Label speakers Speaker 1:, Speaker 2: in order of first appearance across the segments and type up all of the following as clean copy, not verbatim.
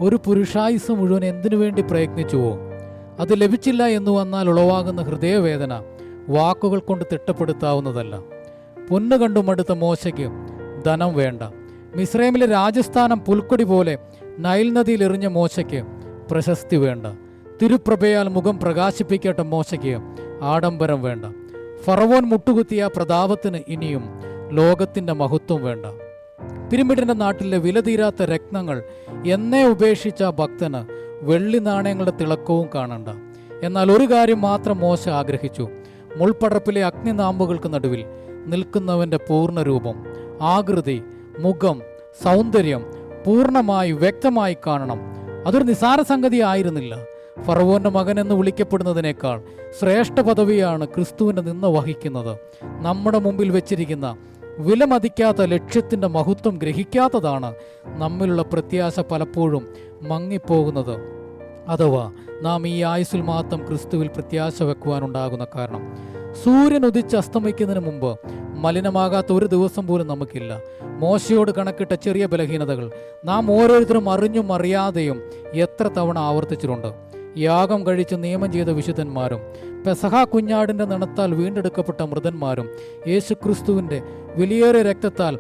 Speaker 1: ഒരു പുരുഷായുസ് മുഴുവൻ എന്തിനു വേണ്ടി പ്രയത്നിച്ചുവോ അത് ലഭിച്ചില്ല എന്ന് വന്നാൽ ഉളവാകുന്ന ഹൃദയവേദന വാക്കുകൾ കൊണ്ട് തിട്ടപ്പെടുത്താവുന്നതല്ല. പൊന്നു കണ്ടു മടുത്ത മോശയ്ക്ക് ധനം വേണ്ട. മിസ്രൈമിലെ രാജസ്ഥാനം പുൽക്കൊടി പോലെ നൈൽ നദിയിൽ എറിഞ്ഞ മോശയ്ക്ക് പ്രശസ്തി വേണ്ട. തിരുപ്രഭയാൽ മുഖം പ്രകാശിപ്പിക്കട്ടെ മോശയ്ക്ക് ആഡംബരം വേണ്ട. ഫറവോൻ മുട്ടുകുത്തിയ പ്രതാപത്തിന് ഇനിയും ലോകത്തിൻ്റെ മഹത്വം വേണ്ട. പിരമിഡിൻ്റെ നാട്ടിലെ വിലതീരാത്ത രത്നങ്ങൾ എന്നേ ഉപേക്ഷിച്ച ഭക്തന് വെള്ളി നാണയങ്ങളുടെ തിളക്കവും കാണണ്ട. എന്നാൽ ഒരു കാര്യം മാത്രം മോശ ആഗ്രഹിച്ചു. മുൾപ്പടർപ്പിലെ അഗ്നിനാമ്പുകൾക്ക് നടുവിൽ നിൽക്കുന്നവൻ്റെ പൂർണ്ണ രൂപം, ആകൃതി, മുഖം, സൗന്ദര്യം പൂർണ്ണമായി വ്യക്തമായി കാണണം. അതൊരു നിസാര സംഗതി ആയിരുന്നില്ല. ഫറവോന്റെ മകൻ എന്ന് വിളിക്കപ്പെടുന്നതിനേക്കാൾ ശ്രേഷ്ഠ പദവിയാണ് ക്രിസ്തുവിൻ്റെ നിന്ന വഹിക്കുന്നത്. നമ്മുടെ മുമ്പിൽ വെച്ചിരിക്കുന്ന വിലമതിക്കാത്ത ലക്ഷ്യത്തിൻ്റെ മഹത്വം ഗ്രഹിക്കാത്തതാണ് നമ്മിലുള്ള പ്രത്യാശ പലപ്പോഴും മങ്ങിപ്പോകുന്നത്. അഥവാ നാം ഈ ആയുസ്സിൽ മാത്രം ക്രിസ്തുവിൽ പ്രത്യാശ വെക്കുവാനുണ്ടാകുന്ന കാരണം. സൂര്യൻ ഉദിച്ച് അസ്തമിക്കുന്നതിന് മുമ്പ് മലിനമാകാത്ത ഒരു ദിവസം പോലും നമുക്കില്ല. മോശയോട് കണക്കിട്ട ചെറിയ ബലഹീനതകൾ നാം ഓരോരുത്തരും അറിഞ്ഞും അറിയാതെയും എത്ര തവണ ആവർത്തിച്ചിട്ടുണ്ട്. യാഗം കഴിച്ച് നിയമം ചെയ്ത വിശുദ്ധന്മാരും പെസഹ കുഞ്ഞാടിൻ്റെ നിണത്താൽ വീണ്ടെടുക്കപ്പെട്ട മൃതന്മാരും യേശുക്രിസ്തുവിൻ്റെ വിലയേറിയ രക്തത്താൽ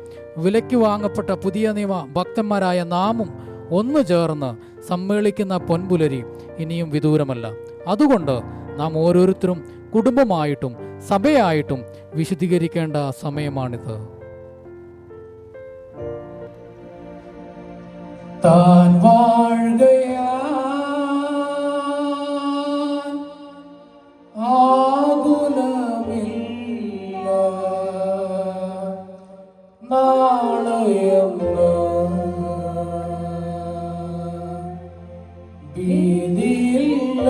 Speaker 1: വിലയ്ക്ക് വാങ്ങപ്പെട്ട പുതിയ നിയമ ഭക്തന്മാരായ നാമും ഒന്നു ചേർന്ന് സമ്മേളിക്കുന്ന പൊൻപുലരി ഇനിയും വിദൂരമല്ല. അതുകൊണ്ട് നാം ഓരോരുത്തരും കുടുംബമായിട്ടും സഭയായിട്ടും വിശുദ്ധീകരിക്കേണ്ട സമയമാണിത്. താൻ വാഴുകയാ ആകുലമില്ല നാളെയെന്ന ഭീതിയില്ല.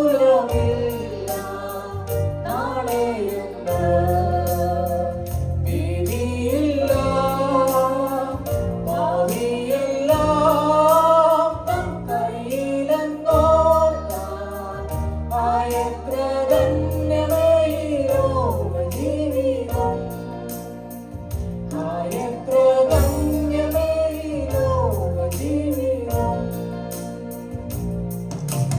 Speaker 2: ആകുലമില്ല നാളെയുണ്ട്.